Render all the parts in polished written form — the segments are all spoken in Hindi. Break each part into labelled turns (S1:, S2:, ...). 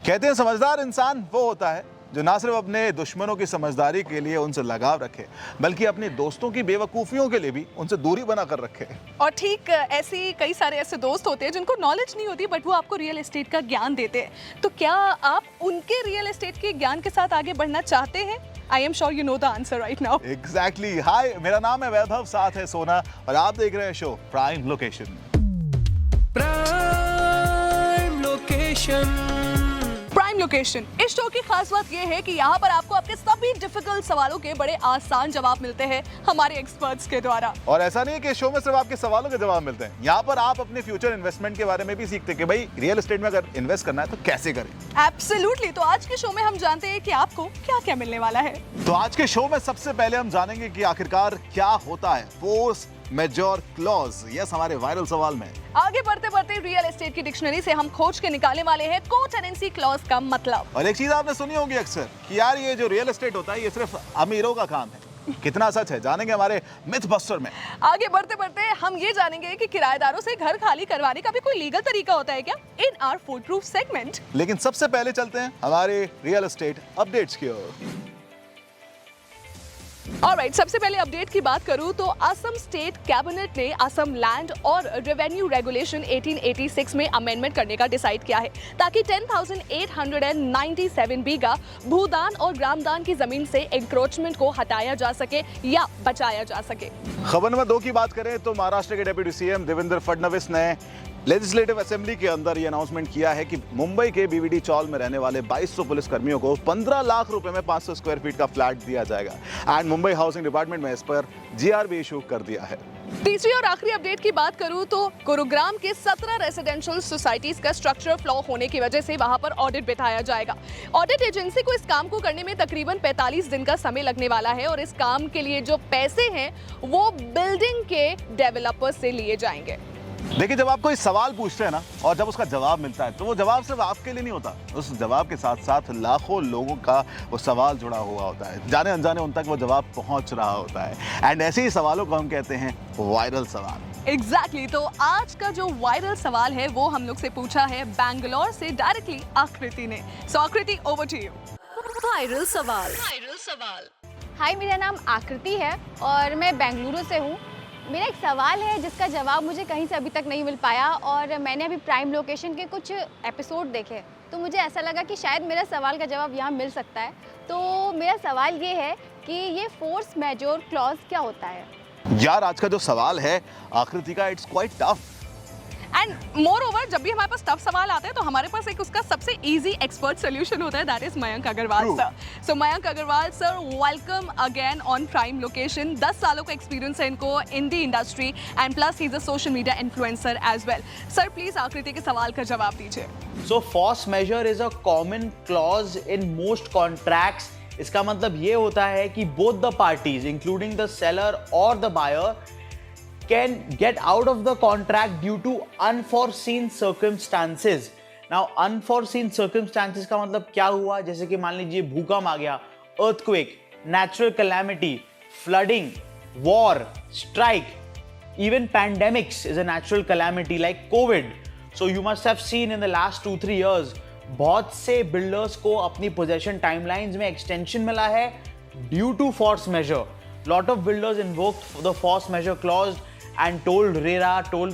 S1: कहते हैं समझदार इंसान वो होता है जो ना सिर्फ अपने दुश्मनों की समझदारी के लिए उनसे लगाव रखे, बल्कि अपने दोस्तों की बेवकूफ़ियों के लिए भी उनसे दूरी बना कर रखे।
S2: और ठीक ऐसी कई सारे ऐसे दोस्त होते हैं जिनको नॉलेज नहीं होती बट वो आपको रियल एस्टेट का ज्ञान देते हैं। तो क्या आप उनके रियल एस्टेट के ज्ञान के साथ आगे बढ़ना चाहते हैं? I am sure you know the answer right now.
S1: Exactly. हाय, मेरा नाम है वैभव, साथ है सोना और आप देख रहे हैं show prime location.
S2: Prime location इस शो की खास बात यह है कि यहाँ पर आपको आपके सभी डिफिकल्ट सवालों के बड़े आसान जवाब मिलते हैं हमारे एक्सपर्ट्स के द्वारा।
S1: और ऐसा नहीं है कि शो में सिर्फ आपके सवालों के जवाब मिलते हैं, यहाँ पर आप अपने फ्यूचर इन्वेस्टमेंट के बारे में भी सीखते हैं कि भाई रियल एस्टेट में अगर इन्वेस्ट करना है तो कैसे करें।
S2: एब्सोल्युटली। तो आज के शो में हम जानते हैं कि आपको क्या क्या मिलने वाला है।
S1: तो आज के शो में सबसे पहले हम जानेंगे कि आखिरकार क्या होता है फोर्स मेजोर क्लॉज। यस, हमारे वायरल सवाल में
S2: आगे बढ़ते बढ़ते रियल एस्टेट की डिक्शनरी से हम खोज के निकालने वाले हैं को टेनेंसी क्लॉज का मतलब।
S1: और एक चीज आपने सुनी होगी अक्सर कि यार ये जो रियल एस्टेट होता है ये सिर्फ अमीरों का काम है। कितना सच है जानेंगे हमारे मिथ बस्टर में।
S2: आगे बढ़ते बढ़ते हम ये जानेंगे कि किराएदारों से घर खाली करवाने का भी कोई लीगल तरीका होता है क्या in our full proof segment.
S1: लेकिन सबसे पहले चलते हैं हमारे रियल एस्टेट अपडेट्स की ओर।
S2: ऑलराइट, सबसे पहले अपडेट की बात करूं तो असम स्टेट कैबिनेट ने असम लैंड और रेवेन्यू रेगुलेशन 1886 में अमेंडमेंट करने का डिसाइड किया है ताकि 10,897 बीघा भूदान और ग्रामदान की जमीन से एंक्रोचमेंट को हटाया जा सके या बचाया जा सके।
S1: खबर नंबर 2 की बात करें तो महाराष्ट्र के डिप्टी सीएम देवेंद्र फडणवीस ने लेजिस्लेटिव असेंबली के अंदर ये अनाउंसमेंट किया है कि मुंबई के बीवीडी चौल में रहने वाले 2200 पुलिस कर्मियों को 15 लाख रुपए में 500 स्क्वायर फीट का फ्लैट दिया जाएगा एंड मुंबई हाउसिंग डिपार्टमेंट में इस पर जीआर भी इशू कर दिया है।
S2: तीसरी और आखिरी अपडेट की बात करूं तो गुरुग्राम के 17 रेजिडेंशियल सोसाइटीज का स्ट्रक्चरल फ्लॉ होने की वजह से वहां पर ऑडिट बिठाया जाएगा। ऑडिट एजेंसी को इस काम को करने में तकरीबन 45 दिन का समय लगने वाला है और इस काम के लिए जो पैसे हैं वो बिल्डिंग के डेवलपर्स से लिए जाएंगे।
S1: देखिए, जब आप कोई सवाल पूछते हैं ना और जब उसका जवाब मिलता है तो वो जवाब सिर्फ आपके लिए नहीं होता, उस जवाब के साथ साथ लाखों लोगों का वो सवाल जुड़ा हुआ होता है, जाने अनजाने उन तक वो जवाब पहुंच रहा होता है एंड ऐसे ही सवालों को हम कहते हैं वायरल सवाल।
S2: एग्जैक्टली। तो आज का जो वायरल सवाल है वो हम लोग से पूछा है बैंगलोर से डायरेक्टली आकृति ने। सो आकृति, ओवर टू यू।
S3: वायरल सवाल।
S4: हाय, मेरा नाम आकृति है और मैं बेंगलुरु से हूँ। मेरा एक सवाल है जिसका जवाब मुझे कहीं से अभी तक नहीं मिल पाया और मैंने अभी प्राइम लोकेशन के कुछ एपिसोड देखे तो मुझे ऐसा लगा कि शायद मेरा सवाल का जवाब यहाँ मिल सकता है। तो मेरा सवाल ये है कि ये फोर्स मेजोर क्लॉज क्या होता है?
S1: यार, आज का जो सवाल है आकृति का, it's quite tough
S2: and more over जब भी हमारे पास टफ सवाल आते हैं तो हमारे पास एक उसका सबसे इजी एक्सपर्ट सोल्यूशन होता है, that is Mayank Agarwal sir. So Mayank Agarwal sir, welcome again on prime location. 10 सालों का एक्सपीरियंस है इनको in the industry and plus he is a social media influencer as well. Sir please Aakriti के सवाल का जवाब दीजिए।
S5: So force majeure is a common clause in most contracts. इसका मतलब ये होता है कि both the parties including the seller और the buyer can get out of the contract due to unforeseen circumstances. Now unforeseen circumstances का मतलब क्या हुआ? जैसे कि मान लीजिए भूकंप आ गया, earthquake, natural calamity, flooding, war, strike, even pandemics is a natural calamity like COVID. So you must have seen in the last 2-3 years बहुत से builders को अपनी possession timelines में extension मिला है due to force measure. Lot of builders invoked the force measure clause and told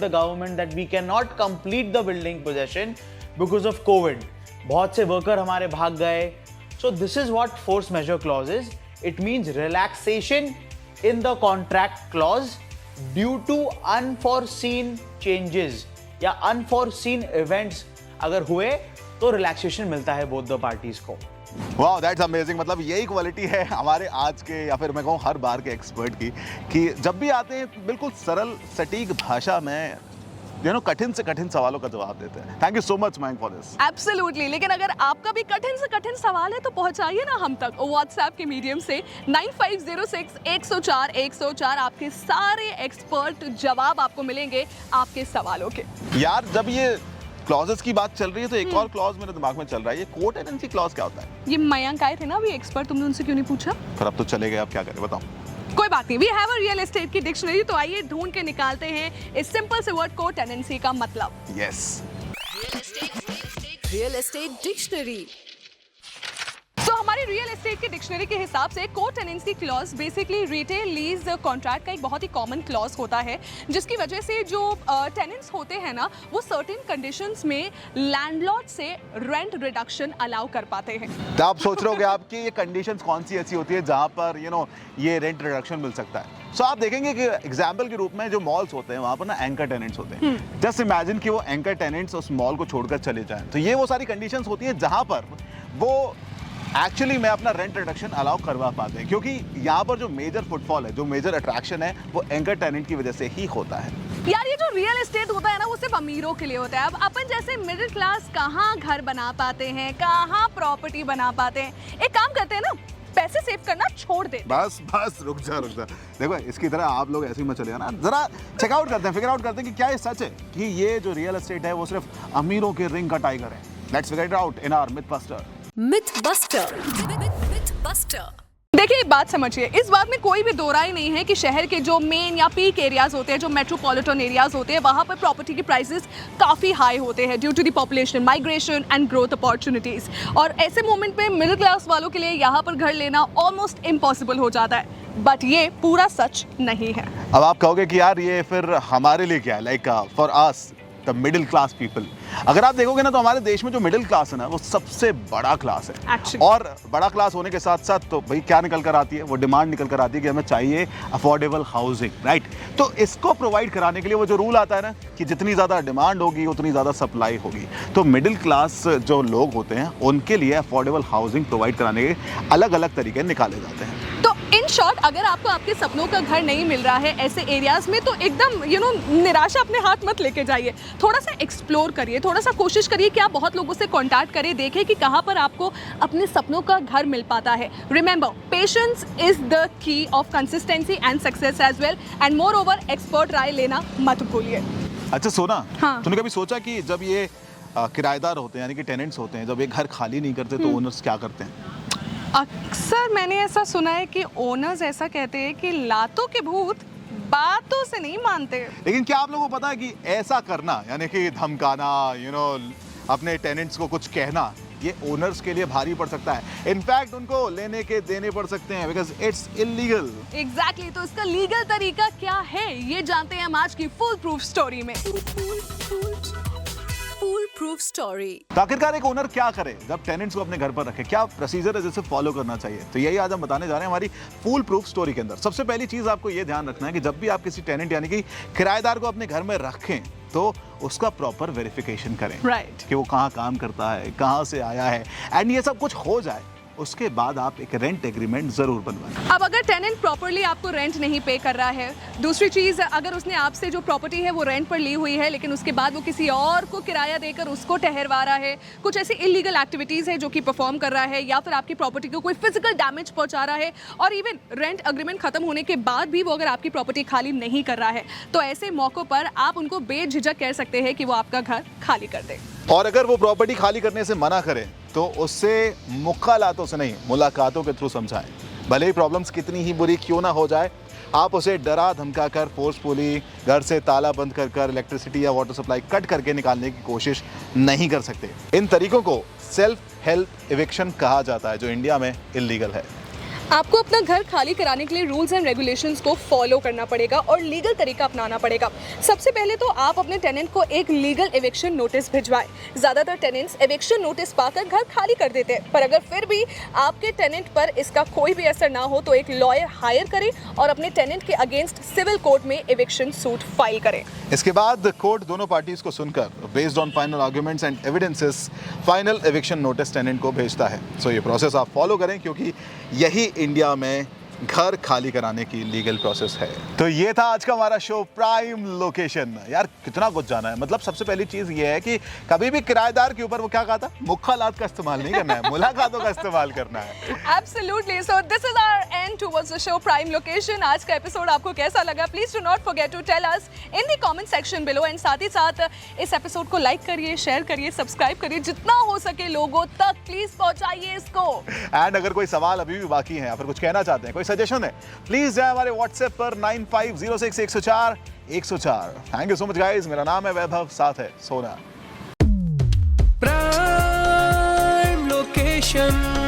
S5: the government that we cannot complete the building possession because of COVID. बहुत से worker हमारे भाग गए. So this is what force measure clause is. It means relaxation in the contract clause due to unforeseen changes या unforeseen events अगर हुए तो relaxation मिलता है both the parties को.
S1: Wow, that's amazing. मतलब यही क्वालिटी है हमारे आज के या फिर मैं कहूँ हर बार के एक्सपर्ट की कि जब भी आते हैं बिल्कुल सरल सटीक भाषा में कठिन से कठिन सवालों का जवाब देते हैं। Thank you so much Mayank for this.
S2: Absolutely. लेकिन अगर आपका भी कठिन से कठिन सवाल है तो पहुंचाइए ना हम तक व्हाट्सएप के मीडियम से 9506-104-104। आपके सारे एक्सपर्ट जवाब आपको मिलेंगे आपके सवालों के।
S1: यार, जब ये क्लॉजेस की बात चल रही है तो एक और क्लॉज मेरे दिमाग में चल रहा है, ये को टेनेंसी क्लॉज क्या होता है?
S2: ये मयंक आए थे ना अभी एक्सपर्ट, तुमने उनसे क्यों नहीं पूछा?
S1: फिर अब तो चले गए, अब क्या करें बताओ।
S2: कोई बात नहीं, we have a real estate की डिक्शनरी, तो आइए ढूंढ के निकालते हैं इस सिंपल से वर्ड को टेनेंसी का मतलब।
S1: यस।
S3: Real estate dictionary.
S2: तो हमारी रियल एस्टेट की डिक्शनरी के हिसाब से को tenancy clause basically retail lease contract का एक बहुत ही कॉमन क्लॉज होता है, जिसकी वजह से जो टेनेंट्स होते हैं ना, वो सर्टेन कंडीशंस में लैंडलॉर्ड से रेंट रिडक्शन अलाउ कर पाते हैं।
S1: तो आप सोच रहे होगे आपकी ये कंडीशंस कौन सी ऐसी होती है जहां पर ये रेंट रिडक्शन मिल सकता है। सो आप देखेंगे कि एग्जाम्पल के रूप में जो मॉल्स होते हैं वहां पर ना एंकर टेनेंट्स होते हैं। जस्ट इमेजिन कि वो एंकर टेनेंट्स उस मॉल को छोड़कर चले जाएं, तो ये वो सारी कंडीशंस होती हैं जहां पर वो एक्चुअली मैं अपना रेंट रिडक्शन अलाउ करवा पाते हैं, क्योंकि यहाँ पर जो मेजर फुटफॉल है, जो मेजर अट्रैक्शन है, वो एंकर टेनेंट की वजह से ही होता है।
S2: यार ये जो रियल एस्टेट होता है ना, वो सिर्फ अमीरों के लिए होता है। अब अपन जैसे मिडिल क्लास कहाँ घर बना पाते हैं, कहाँ प्रॉपर्टी बना पाते हैं। एक काम करते हैं ना, पैसे सेव करना छोड़ दे।
S1: बस रुक जा देखो, इसकी तरह आप लोग ऐसे ही मत चले ना, जरा चेकआउट करते हैं, फिगर आउट करते हैं कि क्या ये सच है कि ये जो रियल एस्टेट है वो सिर्फ अमीरों के रिंग का टाइगर है। Let's figure it out in our mythbuster.
S3: Mythbuster. Mythbuster.
S2: देखिए एक बात समझिए, इस बात में कोई भी दो राय नहीं है कि शहर के जो मेन या पीक एरियाज होते हैं, जो मेट्रोपॉलिटन एरियाज होते हैं, वहाँ पर प्रॉपर्टी के प्राइसेस काफ़ी हाई होते हैं due to the population migration and growth opportunities. और ऐसे मोमेंट पे मिडिल क्लास वालों के लिए यहाँ पर घर लेना ऑलमोस्ट इम्पॉसिबल हो जाता है। बट ये पूरा सच नहीं है।
S1: अब आप कहोगे कि यार ये फिर हमारे लिए क्या है, like for us the middle class people. अगर आप देखोगे ना, तो हमारे देश में जो मिडिल क्लास है ना, वो सबसे बड़ा क्लास है।
S2: Actually.
S1: और बड़ा क्लास होने के साथ साथ तो भाई क्या निकल कर आती है, वो डिमांड निकल कर आती है कि हमें चाहिए अफोर्डेबल हाउसिंग, राइट। तो इसको प्रोवाइड कराने के लिए वो जो रूल आता है ना कि जितनी ज़्यादा डिमांड होगी उतनी ज़्यादा सप्लाई होगी। तो मिडिल क्लास जो लोग होते हैं उनके लिए अफोर्डेबल हाउसिंग प्रोवाइड कराने के अलग अलग तरीके निकाले जाते हैं।
S2: तो इन शॉर्ट, अगर आपको आपके सपनों का घर नहीं मिल रहा है ऐसे एरियाज में, तो एकदम निराशा अपने हाथ मत लेके जाइए। थोड़ा सा एक्सप्लोर करिए, थोड़ा सा कोशिश करिए कि आप बहुत लोगों से कांटेक्ट करें, देखें कि कहाँ पर आपको अपने सपनों का घर मिल पाता है। Remember, patience is the key of consistency and success as well, and moreover expert राय लेना मत भूलिए।
S1: अच्छा सोना,
S2: हाँ।
S1: तूने कभी सोचा कि जब ये किराएदार होते हैं, यानी कि टेनेंट्स होते हैं, जब ये घर खाली नहीं करते तो ओनर्स क्या करते हैं?
S2: अक्सर मैंने ऐसा सुना है कि ओनर्स ऐसा कहते हैं कि लातों के भूत बातों से नहीं मानते।
S1: लेकिन क्या आप लोगों को पता है कि ऐसा करना, यानी कि धमकाना, अपने टेनेंट्स को कुछ कहना, ये ओनर्स के लिए भारी पड़ सकता है। इनफैक्ट उनको लेने के देने पड़ सकते हैं, बिकॉज इट्स इलीगल।
S2: एग्जैक्टली। तो इसका लीगल तरीका क्या है, ये जानते हैं हम आज की फुल प्रूफ स्टोरी में।
S3: Full proof story.
S1: तो आखिरकार एक ओनर क्या करे जब टेनेंट्स को अपने घर पर रखे, क्या प्रोसीजर है जिसे फॉलो करना चाहिए, तो यही आज हम बताने जा रहे हैं हमारी फुल प्रूफ स्टोरी के अंदर। सबसे पहली चीज आपको ये ध्यान रखना है कि जब भी आप किसी टेनेंट यानी कि किराएदार को अपने घर में रखें, तो उसका प्रॉपर वेरिफिकेशन करें,
S2: राइट।
S1: कि वो कहाँ काम करता है, कहाँ से आया है, एंड ये सब कुछ हो जाए, उसके बाद आप एक रेंट एग्रीमेंट जरूर बनवाएं।
S2: अब अगर टेनेंट प्रॉपर्ली आपको रेंट नहीं पे कर रहा है, दूसरी चीज, अगर उसने आपसे जो प्रॉपर्टी है वो रेंट पर ली हुई है, लेकिन उसके बाद वो किसी और को किराया देकर उसको ठहरवा रहा है, कुछ ऐसी इलीगल एक्टिविटीज है जो कि परफॉर्म कर रहा है, या फिर आपकी प्रॉपर्टी को कोई फिजिकल डैमेज पहुंचा रहा है, और इवन रेंट अग्रीमेंट खत्म होने के बाद भी वो अगर आपकी प्रॉपर्टी खाली नहीं कर रहा है, तो ऐसे मौकों पर आप उनको बेझिझक कह सकते हैं कि वो आपका घर खाली कर दे।
S1: और अगर वो प्रॉपर्टी खाली करने से मना करे, तो उससे मुखालातों से नहीं, मुलाकातों के थ्रू समझाएं। भले ही प्रॉब्लम्स कितनी ही बुरी क्यों ना हो जाए, आप उसे डरा धमका कर, फोर्सफुली घर से ताला बंद कर इलेक्ट्रिसिटी या वाटर सप्लाई कट करके निकालने की कोशिश नहीं कर सकते। इन तरीकों को सेल्फ हेल्प इविक्शन कहा जाता है, जो इंडिया में इलीगल है।
S2: आपको अपना घर खाली कराने के लिए रूल्स एंड रेगुलेशंस को फॉलो करना पड़ेगा और लीगल तरीका अपनाना पड़ेगा। सबसे पहले तो आप अपने टेनेंट को एक लीगल एविक्शन नोटिस भिजवाएं। ज़्यादातर टेनेंट्स एविक्शन नोटिस पाकर घर खाली कर देते हैं, पर अगर फिर भी आपके टेनेंट पर इसका कोई भी असर ना हो, तो एक लॉयर हायर करें और अपने टेनेंट के अगेंस्ट सिविल कोर्ट में एविक्शन सूट फाइल करें।
S1: इसके बाद कोर्ट दोनों पार्टीज को सुनकर based on final arguments and evidences final eviction notice tenant को भेजता है। सो ये प्रोसेस आप फॉलो करें, क्योंकि यही इंडिया में घर खाली कराने की लीगल प्रोसेस है। तो ये था आज का हमारा शो प्राइम लोकेशन। यार कितना कुछ जाना है। मतलब सबसे पहली चीज ये है कि कभी भी किराएदार के ऊपर वो क्या कहा था, मुखालात का इस्तेमाल नहीं करना है, मुलाकातों का इस्तेमाल करना है।
S2: Absolutely. So this is our end towards the show Prime Location. आज का एपिसोड आपको कैसा लगा? Please do not forget to tell us in the comment section below. And साथ ही साथ इस एपिसोड को लाइक करिए, शेयर करिए, सब्सक्राइब करिए, जितना हो सके लोगों तक प्लीज पहुंचाइए इसको।
S1: एंड अगर कोई सवाल अभी भी बाकी है या फिर कुछ कहना चाहते हैं, कोई सजेशन है, प्लीज जाए हमारे व्हाट्सएप पर 9506104104। Thank you so much guys. मेरा नाम है वैभव, साथ है सोना।
S6: solution.